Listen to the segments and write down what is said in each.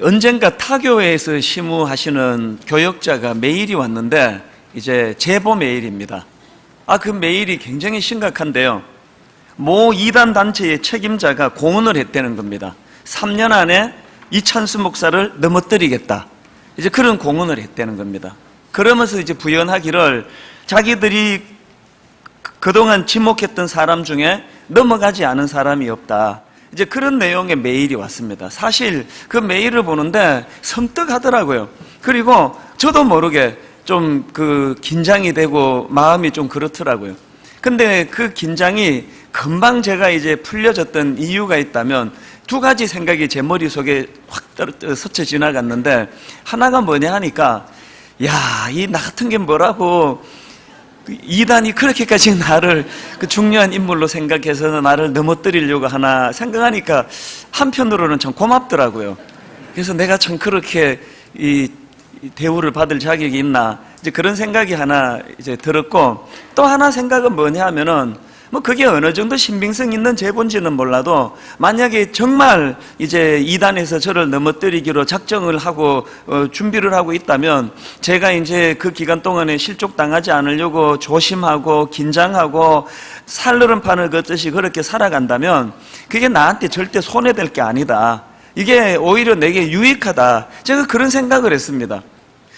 언젠가 타교회에서 심우하시는 교역자가 메일이 왔는데 이제 제보 메일입니다. 그 메일이 굉장히 심각한데요. 모 이단 단체의 책임자가 공언을 했다는 겁니다. 3년 안에 이찬수 목사를 넘어뜨리겠다. 이제 그런 공언을 했다는 겁니다. 그러면서 이제 부연하기를 자기들이 그동안 지목했던 사람 중에 넘어가지 않은 사람이 없다. 이제 그런 내용의 메일이 왔습니다. 사실 그 메일을 보는데 섬뜩하더라고요. 그리고 저도 모르게 좀 긴장이 되고 마음이 좀 그렇더라고요. 근데 그 긴장이 금방 제가 이제 풀려졌던 이유가 있다면 두 가지 생각이 제 머릿속에 확 스쳐 지나갔는데, 하나가 뭐냐 하니까, 이 나 같은 게 뭐라고 이단이 그렇게까지 나를 중요한 인물로 생각해서 나를 넘어뜨리려고 하나 생각하니까 한편으로는 참 고맙더라고요. 그래서 내가 참 그렇게 이 대우를 받을 자격이 있나, 이제 그런 생각이 하나 이제 들었고, 또 하나 생각은 뭐냐 하면은 그게 어느 정도 신빙성 있는 제보인지는 몰라도 만약에 정말 이제 이단에서 저를 넘어뜨리기로 작정을 하고 준비를 하고 있다면 제가 이제 그 기간 동안에 실족당하지 않으려고 조심하고 긴장하고 살얼음판을 걷듯이 그렇게 살아간다면 그게 나한테 절대 손해될 게 아니다. 이게 오히려 내게 유익하다. 제가 그런 생각을 했습니다.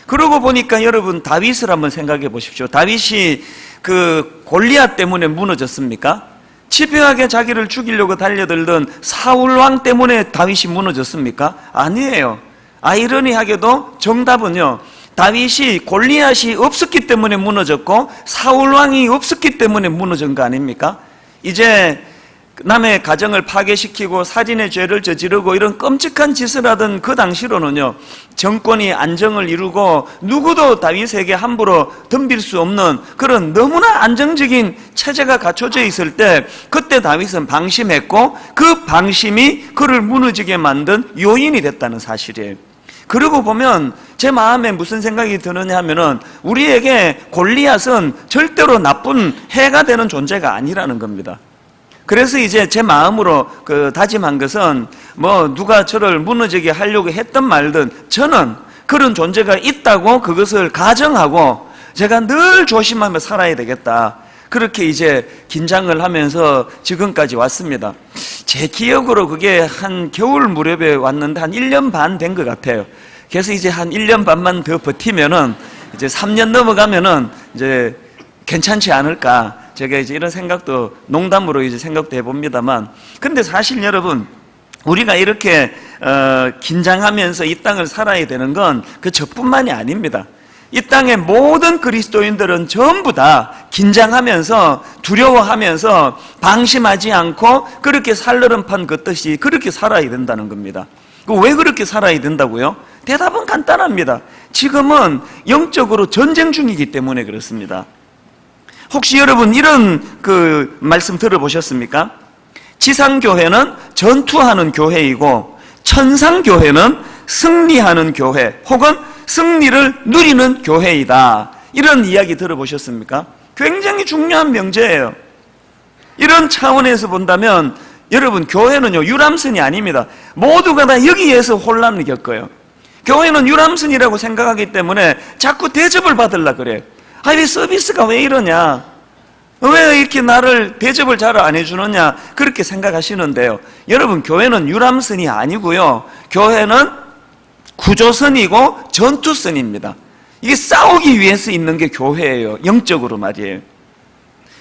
그러고 보니까 여러분, 다윗을 한번 생각해 보십시오. 다윗이 골리앗 때문에 무너졌습니까? 집요하게 자기를 죽이려고 달려들던 사울왕 때문에 다윗이 무너졌습니까? 아니에요. 아이러니하게도 정답은요, 다윗이 골리앗이 없었기 때문에 무너졌고 사울왕이 없었기 때문에 무너진 거 아닙니까? 이제 남의 가정을 파괴시키고 살인의 죄를 저지르고 이런 끔찍한 짓을 하던 그 당시로는요, 정권이 안정을 이루고 누구도 다윗에게 함부로 덤빌 수 없는 그런 너무나 안정적인 체제가 갖춰져 있을 때, 그때 다윗은 방심했고 그 방심이 그를 무너지게 만든 요인이 됐다는 사실이에요. 그러고 보면 제 마음에 무슨 생각이 드느냐 하면은, 우리에게 골리앗은 절대로 나쁜 해가 되는 존재가 아니라는 겁니다. 그래서 이제 제 마음으로 다짐한 것은, 누가 저를 무너지게 하려고 했든 말든 저는 그런 존재가 있다고 그것을 가정하고 제가 늘 조심하며 살아야 되겠다. 그렇게 이제 긴장을 하면서 지금까지 왔습니다. 제 기억으로 그게 한 겨울 무렵에 왔는데 한 1년 반 된 것 같아요. 그래서 이제 한 1년 반만 더 버티면은 이제 3년 넘어가면은 이제 괜찮지 않을까. 제가 이제 이런 생각도 농담으로 이제 생각도 해봅니다만, 근데 사실 여러분, 우리가 이렇게 긴장하면서 이 땅을 살아야 되는 건 저뿐만이 아닙니다. 이 땅의 모든 그리스도인들은 전부 다 긴장하면서 두려워하면서 방심하지 않고 그렇게 살얼음판 걷듯이 그렇게 살아야 된다는 겁니다. 왜 그렇게 살아야 된다고요? 대답은 간단합니다. 지금은 영적으로 전쟁 중이기 때문에 그렇습니다. 혹시 여러분 이런 말씀 들어보셨습니까? 지상교회는 전투하는 교회이고 천상교회는 승리하는 교회 혹은 승리를 누리는 교회이다. 이런 이야기 들어보셨습니까? 굉장히 중요한 명제예요. 이런 차원에서 본다면 여러분, 교회는요, 유람선이 아닙니다. 모두가 다 여기에서 혼란을 겪어요. 교회는 유람선이라고 생각하기 때문에 자꾸 대접을 받으려고 그래요. 왜 서비스가 왜 이러냐? 왜 이렇게 나를 대접을 잘 안 해주느냐? 그렇게 생각하시는데요. 여러분, 교회는 유람선이 아니고요. 교회는 구조선이고 전투선입니다. 이게 싸우기 위해서 있는 게 교회예요. 영적으로 말이에요.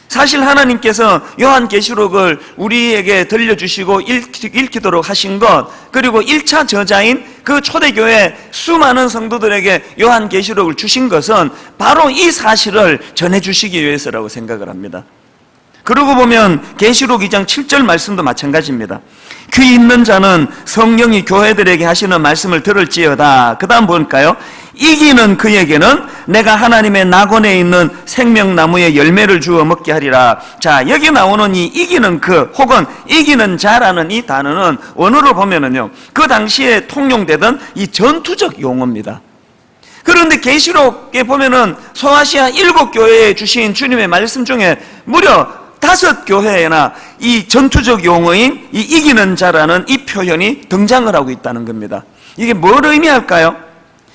사실 하나님께서 요한계시록을 우리에게 들려주시고 읽히도록 하신 것, 그리고 1차 저자인 그 초대교회 수많은 성도들에게 요한계시록을 주신 것은 바로 이 사실을 전해주시기 위해서라고 생각을 합니다. 그러고 보면 계시록 2장 7절 말씀도 마찬가지입니다. 귀 있는 자는 성령이 교회들에게 하시는 말씀을 들을지어다. 그 다음 볼까요? 이기는 그에게는 내가 하나님의 낙원에 있는 생명나무의 열매를 주어 먹게 하리라. 자, 여기 나오는 이 이기는 그 혹은 이기는 자라는 이 단어는 원어로 보면은요, 그 당시에 통용되던 이 전투적 용어입니다. 그런데 계시록에 보면은 소아시아 7교회에 주신 주님의 말씀 중에 무려 15교회에나 이 전투적 용어인 이 이기는 자라는 이 표현이 등장을 하고 있다는 겁니다. 이게 뭘 의미할까요?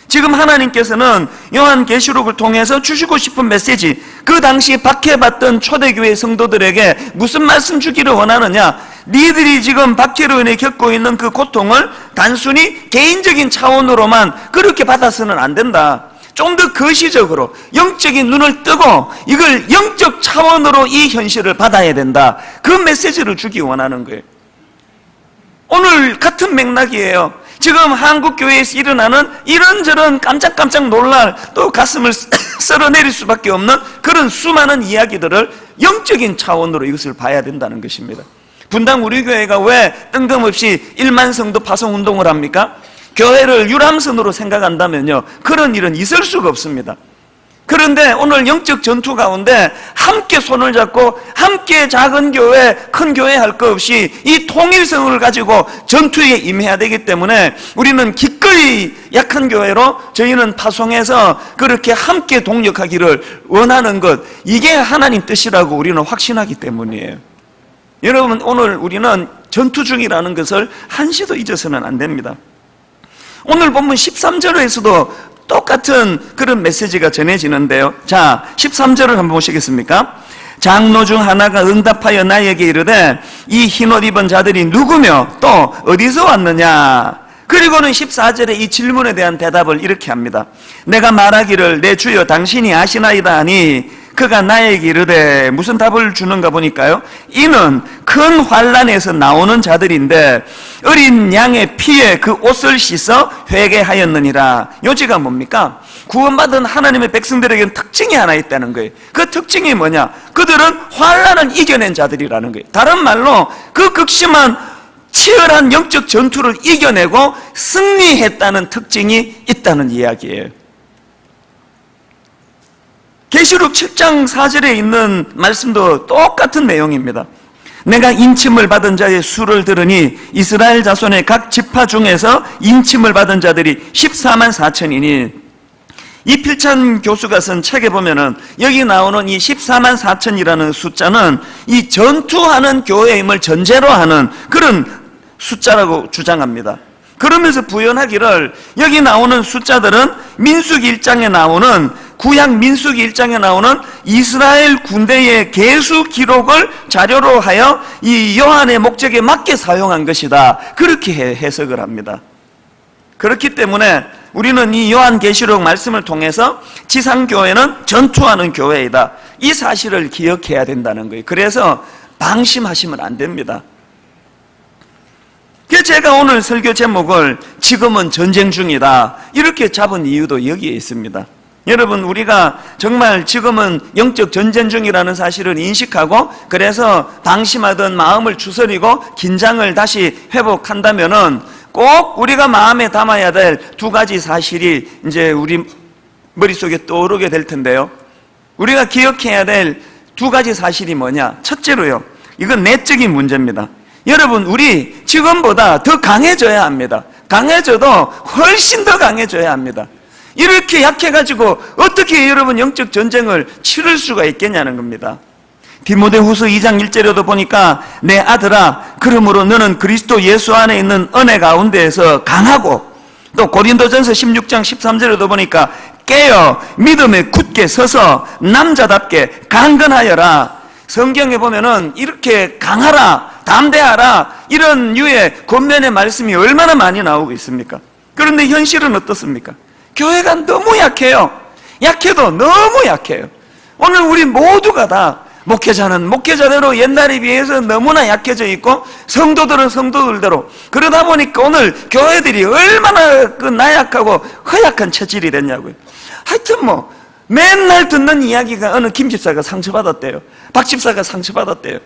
지금 하나님께서는 요한계시록을 통해서 주시고 싶은 메시지, 그 당시 박해받던 초대교회 성도들에게 무슨 말씀 주기를 원하느냐? 니들이 지금 박해로 인해 겪고 있는 그 고통을 단순히 개인적인 차원으로만 그렇게 받아서는 안 된다. 좀 더 거시적으로 영적인 눈을 뜨고 이걸 영적 차원으로 이 현실을 받아야 된다. 그 메시지를 주기 원하는 거예요. 오늘 같은 맥락이에요. 지금 한국교회에서 일어나는 이런저런 깜짝깜짝 놀랄, 또 가슴을 쓸어내릴 수밖에 없는 그런 수많은 이야기들을 영적인 차원으로 이것을 봐야 된다는 것입니다. 분당 우리 교회가 왜 뜬금없이 1만 성도 파송 운동을 합니까? 교회를 유람선으로 생각한다면요, 그런 일은 있을 수가 없습니다. 그런데 오늘 영적 전투 가운데 함께 손을 잡고 함께 작은 교회, 큰 교회 할 것 없이 이 통일성을 가지고 전투에 임해야 되기 때문에 우리는 기꺼이 약한 교회로 저희는 파송해서 그렇게 함께 동력하기를 원하는 것, 이게 하나님 뜻이라고 우리는 확신하기 때문이에요. 여러분, 오늘 우리는 전투 중이라는 것을 한시도 잊어서는 안 됩니다. 오늘 본문 13절에서도 똑같은 그런 메시지가 전해지는데요. 자, 13절을 한번 보시겠습니까? 장로 중 하나가 응답하여 나에게 이르되 이 흰옷 입은 자들이 누구며 또 어디서 왔느냐? 그리고는 14절에 이 질문에 대한 대답을 이렇게 합니다. 내가 말하기를 내 주여 당신이 아시나이다 하니 그가 나에게 이르되, 무슨 답을 주는가 보니까요, 이는 큰 환난에서 나오는 자들인데 어린 양의 피에 그 옷을 씻어 회개하였느니라. 요지가 뭡니까? 구원받은 하나님의 백성들에게는 특징이 하나 있다는 거예요. 그 특징이 뭐냐? 그들은 환난을 이겨낸 자들이라는 거예요. 다른 말로 그 극심한 치열한 영적 전투를 이겨내고 승리했다는 특징이 있다는 이야기예요. 계시록 7장 4절에 있는 말씀도 똑같은 내용입니다. 내가 인침을 받은 자의 수를 들으니 이스라엘 자손의 각 지파 중에서 인침을 받은 자들이 14만 4천이니, 이 필찬 교수가 쓴 책에 보면은 여기 나오는 이 14만 4천이라는 숫자는 이 전투하는 교회임을 전제로 하는 그런 숫자라고 주장합니다. 그러면서 부연하기를 여기 나오는 숫자들은 민수기 1장에 나오는, 구약 민수기 1장에 나오는 이스라엘 군대의 계수 기록을 자료로 하여 이 요한의 목적에 맞게 사용한 것이다. 그렇게 해석을 합니다. 그렇기 때문에 우리는 이 요한계시록 말씀을 통해서 지상교회는 전투하는 교회이다, 이 사실을 기억해야 된다는 거예요. 그래서 방심하시면 안 됩니다. 그래서 제가 오늘 설교 제목을 지금은 전쟁 중이다 이렇게 잡은 이유도 여기에 있습니다. 여러분, 우리가 정말 지금은 영적 전쟁 중이라는 사실을 인식하고 그래서 방심하던 마음을 추스리고 긴장을 다시 회복한다면은 꼭 우리가 마음에 담아야 될 두 가지 사실이 이제 우리 머릿속에 떠오르게 될 텐데요. 우리가 기억해야 될 두 가지 사실이 뭐냐? 첫째로요, 이건 내적인 문제입니다. 여러분, 우리 지금보다 더 강해져야 합니다. 강해져도 훨씬 더 강해져야 합니다. 이렇게 약해가지고 어떻게 여러분 영적 전쟁을 치를 수가 있겠냐는 겁니다. 디모데후서 2장 1절에도 보니까 내 아들아, 그러므로 너는 그리스도 예수 안에 있는 은혜 가운데에서 강하고, 또 고린도전서 16장 13절에도 보니까 깨어 믿음에 굳게 서서 남자답게 강건하여라. 성경에 보면은 이렇게 강하라, 담대하라, 이런 류의 권면의 말씀이 얼마나 많이 나오고 있습니까? 그런데 현실은 어떻습니까? 교회가 너무 약해요. 약해도 너무 약해요. 오늘 우리 모두가 다 목회자는 목회자대로 옛날에 비해서 너무나 약해져 있고 성도들은 성도들대로, 그러다 보니까 오늘 교회들이 얼마나 그 나약하고 허약한 체질이 됐냐고요. 하여튼 뭐 맨날 듣는 이야기가 어느 김 집사가 상처받았대요, 박 집사가 상처받았대요.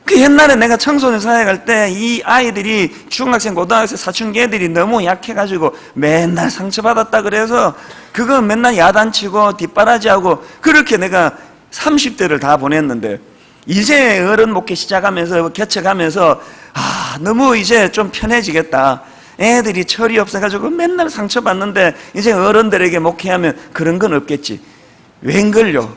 그 옛날에 내가 청소년 사역할 때 이 아이들이 중학생, 고등학생, 사춘기 애들이 너무 약해가지고 맨날 상처받았다 그래서 그거 맨날 야단치고 뒷바라지하고 그렇게 내가 30대를 다 보냈는데, 이제 어른 목회 시작하면서 개척하면서 너무 이제 좀 편해지겠다, 애들이 철이 없어가지고 맨날 상처받는데 이제 어른들에게 목회하면 그런 건 없겠지. 웬걸요?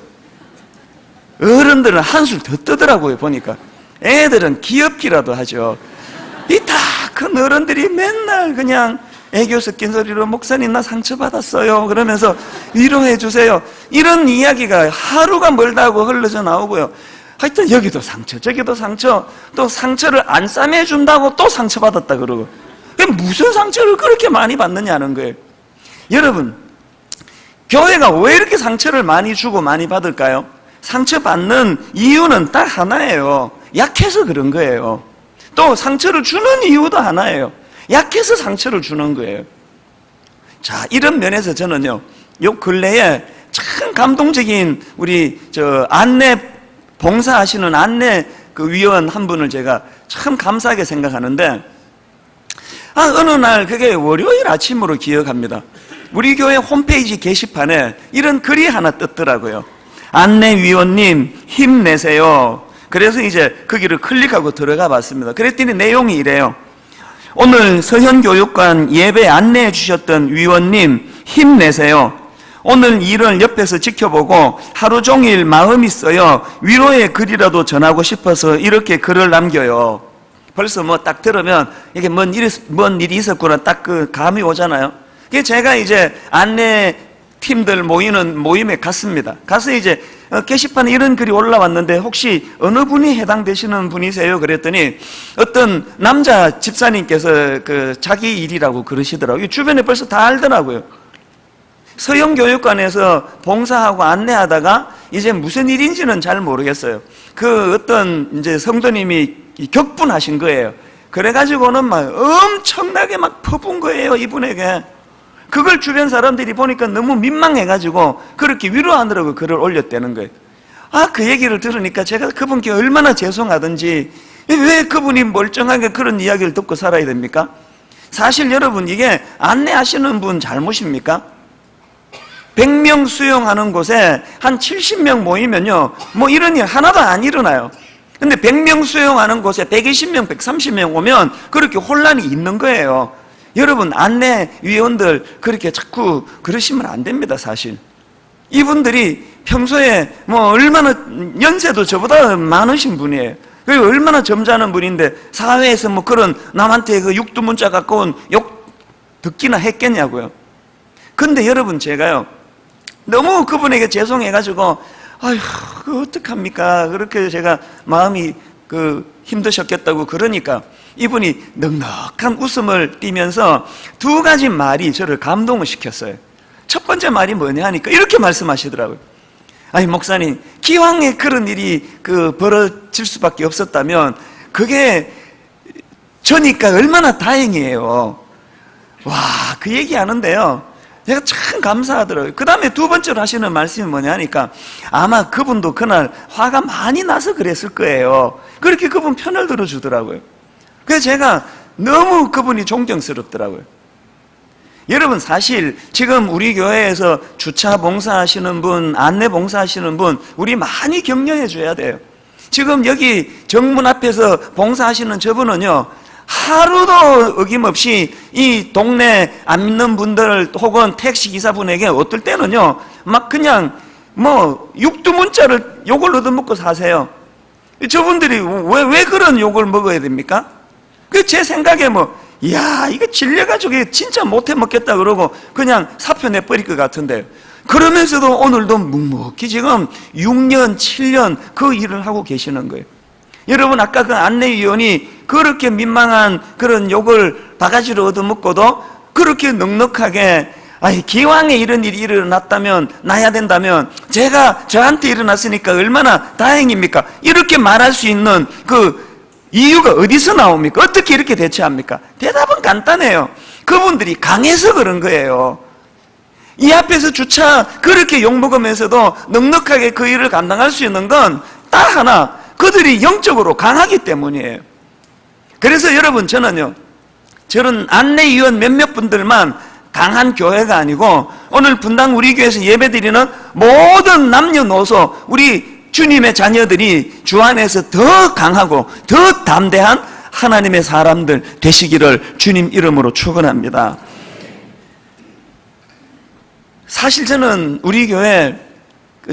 어른들은 한술 더 뜨더라고요. 보니까 애들은 귀엽기라도 하죠. 이 다 큰 어른들이 맨날 그냥 애교 섞인 소리로 목사님 나 상처받았어요 그러면서 위로해 주세요, 이런 이야기가 하루가 멀다고 흘러져 나오고요. 하여튼 여기도 상처 저기도 상처, 또 상처를 안 싸매준다고 또 상처받았다 그러고, 무슨 상처를 그렇게 많이 받느냐는 거예요. 여러분, 교회가 왜 이렇게 상처를 많이 주고 많이 받을까요? 상처받는 이유는 딱 하나예요. 약해서 그런 거예요. 또 상처를 주는 이유도 하나예요. 약해서 상처를 주는 거예요. 자, 이런 면에서 저는요, 요 근래에 참 감동적인 우리 안내 봉사하시는 안내 그 위원 한 분을 제가 참 감사하게 생각하는데, 어느 날 그게 월요일 아침으로 기억합니다. 우리 교회 홈페이지 게시판에 이런 글이 하나 떴더라고요. 안내위원님 힘내세요. 그래서 이제 거기를 클릭하고 들어가 봤습니다. 그랬더니 내용이 이래요. 오늘 서현교육관 예배 안내해 주셨던 위원님 힘내세요. 오늘 일을 옆에서 지켜보고 하루 종일 마음이 써요. 위로의 글이라도 전하고 싶어서 이렇게 글을 남겨요. 벌써 뭐 딱 들으면 이게 뭔 일이 있었구나 딱 그 감이 오잖아요. 그게 제가 이제 안내 팀들 모이는 모임에 갔습니다. 가서 이제 게시판에 이런 글이 올라왔는데 혹시 어느 분이 해당되시는 분이세요? 그랬더니 어떤 남자 집사님께서 그 자기 일이라고 그러시더라고요. 주변에 벌써 다 알더라고요. 서영교육관에서 봉사하고 안내하다가 이제 무슨 일인지는 잘 모르겠어요. 그 어떤 이제 성도님이 격분하신 거예요. 그래가지고는 막 엄청나게 막 퍼본 거예요, 이분에게. 그걸 주변 사람들이 보니까 너무 민망해가지고 그렇게 위로하느라고 글을 올렸다는 거예요. 그 얘기를 들으니까 제가 그분께 얼마나 죄송하든지, 왜 그분이 멀쩡하게 그런 이야기를 듣고 살아야 됩니까? 사실 여러분, 이게 안내하시는 분 잘못입니까? 100명 수용하는 곳에 한 70명 모이면요, 뭐 이런 일 하나도 안 일어나요. 근데 100명 수용하는 곳에 120명, 130명 오면 그렇게 혼란이 있는 거예요. 여러분, 안내위원들 그렇게 자꾸 그러시면 안 됩니다. 사실 이분들이 평소에 뭐 얼마나 연세도 저보다 많으신 분이에요. 그리고 얼마나 점잖은 분인데 사회에서 뭐 그런 남한테 그 육두문자 갖고 온 욕 듣기나 했겠냐고요. 근데 여러분, 제가요 너무 그분에게 죄송해가지고 그 어떡합니까? 그렇게 제가 마음이 힘드셨겠다고 그러니까 이분이 넉넉한 웃음을 띠면서 두 가지 말이 저를 감동을 시켰어요. 첫 번째 말이 뭐냐 하니까 이렇게 말씀하시더라고요. 목사님, 기왕에 그런 일이 벌어질 수밖에 없었다면 그게 저니까 얼마나 다행이에요. 와, 그 얘기 하는데요, 제가 참 감사하더라고요. 그 다음에 두 번째로 하시는 말씀이 뭐냐 하니까 아마 그분도 그날 화가 많이 나서 그랬을 거예요. 그렇게 그분 편을 들어주더라고요. 그래서 제가 너무 그분이 존경스럽더라고요. 여러분, 사실 지금 우리 교회에서 주차 봉사하시는 분, 안내 봉사하시는 분, 우리 많이 격려해 줘야 돼요. 지금 여기 정문 앞에서 봉사하시는 저분은요, 하루도 어김없이 이 동네 안 믿는 분들 혹은 택시기사분에게 어떨 때는요, 막 그냥 뭐 육두문자를 욕을 얻어먹고 사세요. 저분들이 왜 그런 욕을 먹어야 됩니까? 제 생각에 이야, 이거 질려가지고 진짜 못해 먹겠다 그러고 그냥 사표 내버릴 것 같은데, 그러면서도 오늘도 묵묵히 지금 6년, 7년 그 일을 하고 계시는 거예요. 여러분, 아까 그 안내위원이 그렇게 민망한 그런 욕을 바가지로 얻어먹고도 그렇게 넉넉하게, 기왕에 이런 일이 일어났다면, 나야 된다면 저한테 일어났으니까 얼마나 다행입니까? 이렇게 말할 수 있는 그 이유가 어디서 나옵니까? 어떻게 이렇게 대처합니까? 대답은 간단해요. 그분들이 강해서 그런 거예요. 이 앞에서 주차 그렇게 욕먹으면서도 넉넉하게 그 일을 감당할 수 있는 건 딱 하나, 그들이 영적으로 강하기 때문이에요. 그래서 여러분, 저는요, 저런 안내위원 몇몇 분들만 강한 교회가 아니고 오늘 분당 우리 교회에서 예배드리는 모든 남녀노소, 우리 주님의 자녀들이 주 안에서 더 강하고 더 담대한 하나님의 사람들 되시기를 주님 이름으로 축원합니다. 사실 저는 우리 교회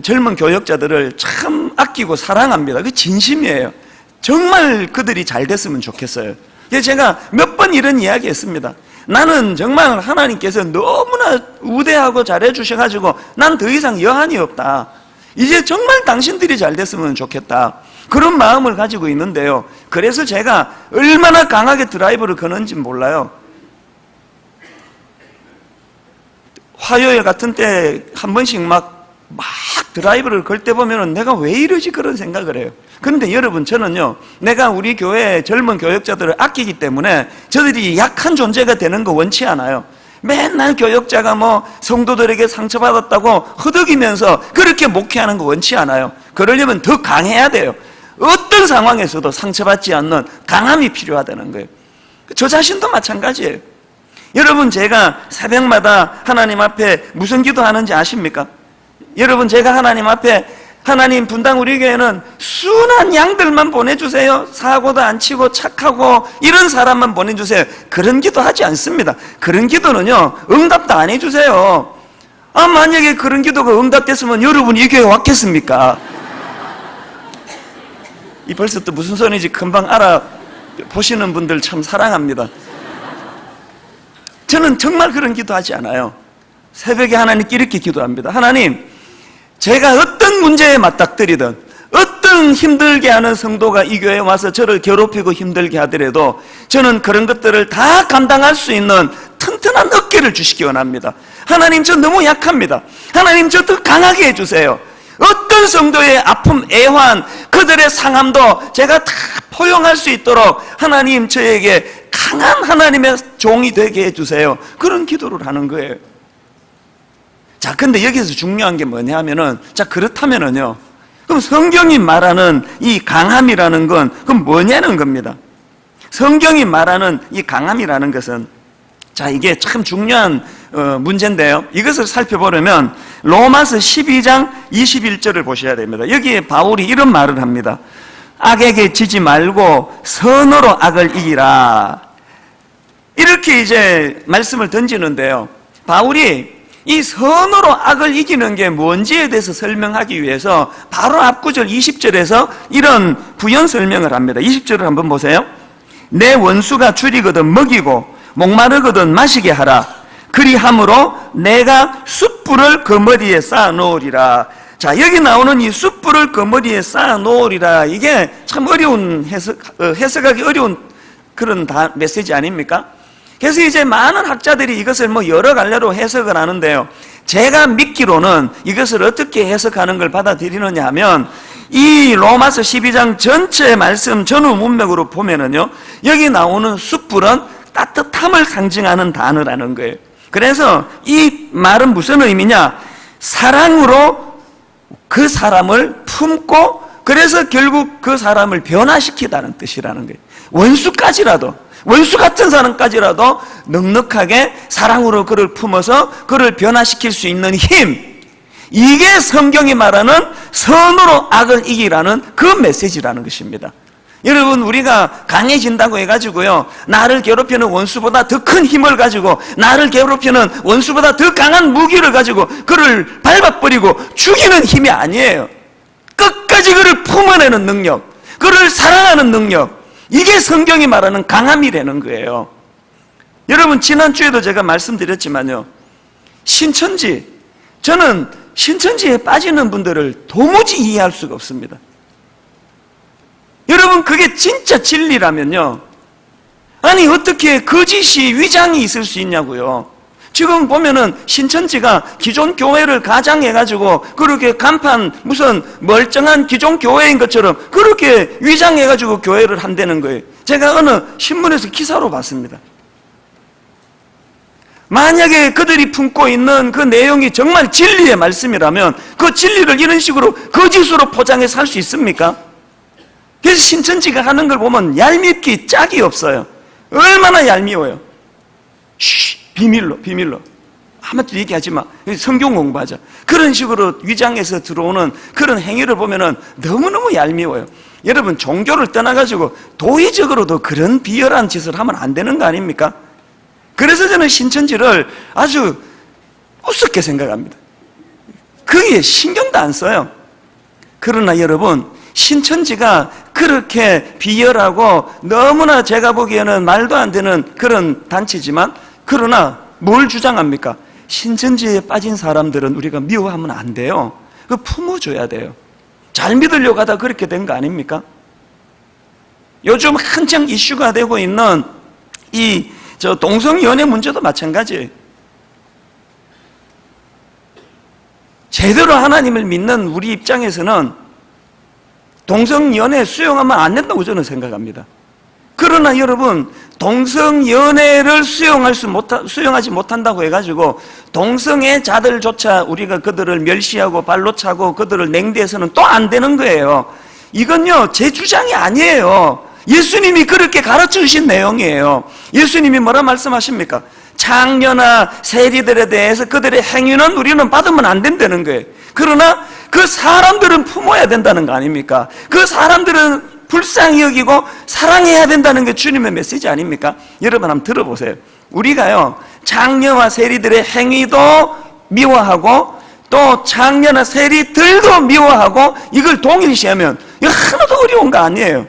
젊은 교역자들을 참 아끼고 사랑합니다. 그 진심이에요. 정말 그들이 잘 됐으면 좋겠어요. 그래서 제가 몇 번 이런 이야기 했습니다. 나는 정말 하나님께서 너무나 우대하고 잘해 주셔가지고 난 더 이상 여한이 없다. 이제 정말 당신들이 잘 됐으면 좋겠다. 그런 마음을 가지고 있는데요. 그래서 제가 얼마나 강하게 드라이브를 거는지 몰라요. 화요일 같은 때 한 번씩 막 드라이브를 걸 때 보면은 내가 왜 이러지 그런 생각을 해요. 그런데 여러분, 저는요, 내가 우리 교회 젊은 교역자들을 아끼기 때문에 저들이 약한 존재가 되는 거 원치 않아요. 맨날 교역자가 뭐 성도들에게 상처받았다고 허덕이면서 그렇게 목회하는 거 원치 않아요. 그러려면 더 강해야 돼요. 어떤 상황에서도 상처받지 않는 강함이 필요하다는 거예요. 저 자신도 마찬가지예요. 여러분, 제가 새벽마다 하나님 앞에 무슨 기도하는지 아십니까? 여러분, 제가 하나님 앞에, 하나님, 분당 우리 교회는 순한 양들만 보내주세요. 사고도 안 치고 착하고 이런 사람만 보내주세요. 그런 기도 하지 않습니다. 그런 기도는요, 응답도 안 해주세요. 만약에 그런 기도가 응답됐으면 여러분이 이 교회에 왔겠습니까? 이 벌써 또 무슨 소리인지 금방 알아보시는 분들 참 사랑합니다. 저는 정말 그런 기도하지 않아요. 새벽에 하나님께 이렇게 기도합니다. 하나님, 제가 어떤 문제에 맞닥뜨리든 어떤 힘들게 하는 성도가 이 교회에 와서 저를 괴롭히고 힘들게 하더라도 저는 그런 것들을 다 감당할 수 있는 튼튼한 어깨를 주시기 원합니다. 하나님, 저 너무 약합니다. 하나님, 저 더 강하게 해주세요. 어떤 성도의 아픔, 애환, 그들의 상함도 제가 다 포용할 수 있도록 하나님, 저에게 강한 하나님의 종이 되게 해주세요. 그런 기도를 하는 거예요. 자, 근데 여기서 중요한 게 뭐냐 하면은, 자, 그렇다면은요, 그럼 성경이 말하는 이 강함이라는 건 그럼 뭐냐는 겁니다. 성경이 말하는 이 강함이라는 것은, 자, 이게 참 중요한 문제인데요. 이것을 살펴보려면 로마서 12장 21절을 보셔야 됩니다. 여기에 바울이 이런 말을 합니다. 악에게 지지 말고 선으로 악을 이기라. 이렇게 이제 말씀을 던지는데요. 바울이 이 선으로 악을 이기는 게 뭔지에 대해서 설명하기 위해서 바로 앞구절 20절에서 이런 부연 설명을 합니다. 20절을 한번 보세요. 내 원수가 줄이거든 먹이고 목마르거든 마시게 하라. 그리함으로 내가 숯불을 그 머리에 쌓아 놓으리라. 자, 여기 나오는 이 숯불을 그 머리에 쌓아 놓으리라, 이게 참 어려운 해석하기 어려운 그런 메시지 아닙니까? 그래서 이제 많은 학자들이 이것을 뭐 여러 갈래로 해석을 하는데요. 제가 믿기로는 이것을 어떻게 해석하는 걸 받아들이느냐 하면, 이 로마서 12장 전체 말씀 전후 문맥으로 보면은요, 여기 나오는 숯불은 따뜻함을 상징하는 단어라는 거예요. 그래서 이 말은 무슨 의미냐? 사랑으로 그 사람을 품고, 그래서 결국 그 사람을 변화시키다는 뜻이라는 거예요. 원수 같은 사람까지라도 넉넉하게 사랑으로 그를 품어서 그를 변화시킬 수 있는 힘, 이게 성경이 말하는 선으로 악을 이기라는 그 메시지라는 것입니다. 여러분, 우리가 강해진다고 해가지고요, 나를 괴롭히는 원수보다 더 큰 힘을 가지고, 나를 괴롭히는 원수보다 더 강한 무기를 가지고 그를 밟아버리고 죽이는 힘이 아니에요. 끝까지 그를 품어내는 능력, 그를 사랑하는 능력, 이게 성경이 말하는 강함이라는 거예요. 여러분, 지난주에도 제가 말씀드렸지만요, 저는 신천지에 빠지는 분들을 도무지 이해할 수가 없습니다. 여러분, 그게 진짜 진리라면요, 아니 어떻게 거짓이 위장이 있을 수 있냐고요. 지금 보면은 신천지가 기존 교회를 가장해가지고 그렇게 간판 무슨 멀쩡한 기존 교회인 것처럼 그렇게 위장해가지고 교회를 한다는 거예요. 제가 어느 신문에서 기사로 봤습니다. 만약에 그들이 품고 있는 그 내용이 정말 진리의 말씀이라면 그 진리를 이런 식으로 거짓으로 포장해서 할 수 있습니까? 그래서 신천지가 하는 걸 보면 얄밉기 짝이 없어요. 얼마나 얄미워요. 비밀로 아무것도 얘기하지 마, 성경 공부하자, 그런 식으로 위장해서 들어오는 그런 행위를 보면은 너무너무 얄미워요. 여러분, 종교를 떠나가지고 도의적으로도 그런 비열한 짓을 하면 안 되는 거 아닙니까? 그래서 저는 신천지를 아주 우습게 생각합니다. 거기에 신경도 안 써요. 그러나 여러분, 신천지가 그렇게 비열하고 너무나 제가 보기에는 말도 안 되는 그런 단체지만, 그러나 뭘 주장합니까? 신천지에 빠진 사람들은 우리가 미워하면 안 돼요. 그 품어줘야 돼요. 잘 믿으려고 하다 그렇게 된 거 아닙니까? 요즘 한창 이슈가 되고 있는 동성연애 문제도 마찬가지예요. 제대로 하나님을 믿는 우리 입장에서는 동성연애 수용하면 안 된다고 저는 생각합니다. 그러나 여러분, 동성연애를 수용하지 못한다고 해가지고 동성애자들조차 우리가 그들을 멸시하고 발로 차고 그들을 냉대해서는 또 안 되는 거예요. 이건요, 제 주장이 아니에요. 예수님이 그렇게 가르쳐 주신 내용이에요. 예수님이 뭐라 말씀하십니까? 창녀나 세리들에 대해서 그들의 행위는 우리는 받으면 안 된다는 거예요. 그러나 그 사람들은 품어야 된다는 거 아닙니까? 그 사람들은 불쌍히 여기고 사랑해야 된다는 게 주님의 메시지 아닙니까? 여러분 한번 들어보세요. 우리가요, 창녀와 세리들의 행위도 미워하고 또 창녀나 세리들도 미워하고 이걸 동일시하면 이거 하나도 어려운 거 아니에요.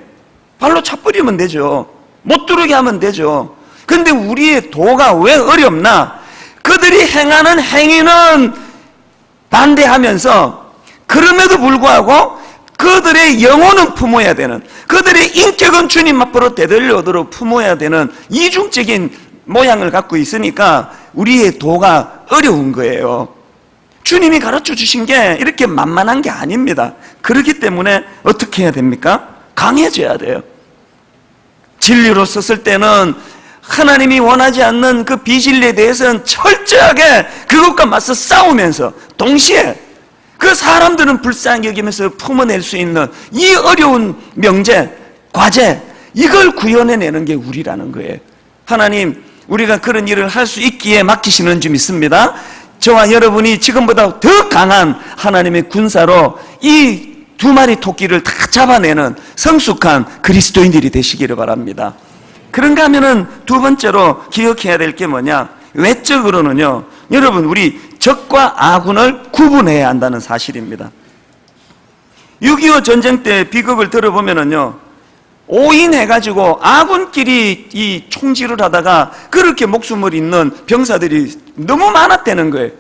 발로 차버리면 되죠. 못 들어오게 하면 되죠. 근데 우리의 도가 왜 어렵나? 그들이 행하는 행위는 반대하면서 그럼에도 불구하고 그들의 영혼은 품어야 되는, 그들의 인격은 주님 앞으로 되돌려오도록 품어야 되는 이중적인 모양을 갖고 있으니까 우리의 도가 어려운 거예요. 주님이 가르쳐 주신 게 이렇게 만만한 게 아닙니다. 그렇기 때문에 어떻게 해야 됩니까? 강해져야 돼요. 진리로 섰을 때는 하나님이 원하지 않는 그 비진리에 대해서는 철저하게 그것과 맞서 싸우면서 동시에 그 사람들은 불쌍히 여기면서 품어낼 수 있는 이 어려운 명제, 과제, 이걸 구현해내는 게 우리라는 거예요. 하나님, 우리가 그런 일을 할 수 있기에 맡기시는 줄 믿습니다. 저와 여러분이 지금보다 더 강한 하나님의 군사로 이 두 마리 토끼를 다 잡아내는 성숙한 그리스도인들이 되시기를 바랍니다. 그런가 하면은 두 번째로 기억해야 될 게 뭐냐? 외적으로는요, 여러분, 우리 적과 아군을 구분해야 한다는 사실입니다. 6.25 전쟁 때 비극을 들어보면은요, 오인해가지고 아군끼리 이 총질을 하다가 그렇게 목숨을 잃는 병사들이 너무 많았다는 거예요.